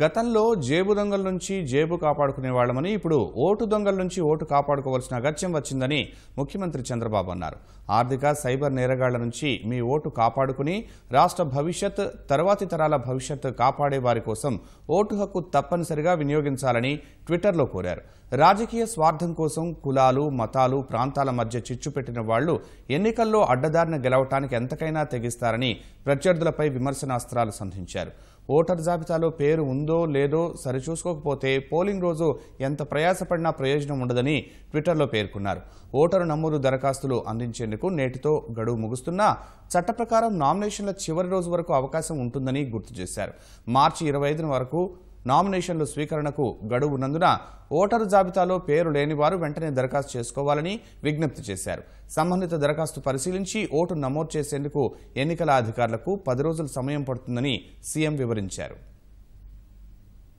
గతంలో జేబు దొంగల నుంచి జేబు కాపాడుకునే వాళ్ళమని ఇప్పుడు ఓటు దొంగల నుంచి ఓటు కాపాడుకోవాల్సిన అగత్యం వచ్చిందని ముఖ్యమంత్రి చంద్రబాబు అన్నారు. ఆర్థిక సైబర్ నేరగాళ్ల నుంచి మీ ఓటు కాపాడుకుని రాష్ట్ర భవిష్యత్, తర్వాతి తరాల భవిష్యత్ కాపాడే వారి కోసం ఓటు హక్కు తప్పనిసరిగా వినియోగించాలని ట్విట్టర్లో కోరారు. రాజకీయ స్వార్థం కోసం కులాలు, మతాలు, ప్రాంతాల మధ్య చిచ్చు పెట్టిన వాళ్లు ఎన్నికల్లో అడ్డదారిన గెలవటానికి ఎంతకైనా తెగిస్తారని ప్రత్యర్థులపై విమర్శనాస్త్రాలు సంధించారు. ఓటర్ జాబితాలో పేరు ఉందో లేదో సరిచూసుకోకపోతే పోలింగ్ రోజు ఎంత ప్రయాసపడినా ప్రయోజనం ఉండదని ట్విట్టర్లో పేర్కొన్నారు. ఓటరు నమోదు దరఖాస్తులు అందించేందుకు నేటితో గడువు ముగుస్తున్నా చట్ట ప్రకారం నామినేషన్ల చివరి రోజు వరకు అవకాశం ఉంటుందని గుర్తు చేశారు. మార్చి 25 వరకు నామినేషన్లు స్వీకరణకు గడువు ఉన్నందున ఓటరు జాబితాలో పేరు లేని వారు వెంటనే దరఖాస్తు చేసుకోవాలని విజ్ఞప్తి చేశారు. సంబంధిత దరఖాస్తు పరిశీలించి ఓటు నమోదు చేసేందుకు ఎన్నికల అధికారులకు 10 రోజుల సమయం పడుతుందని సీఎం వివరించారు.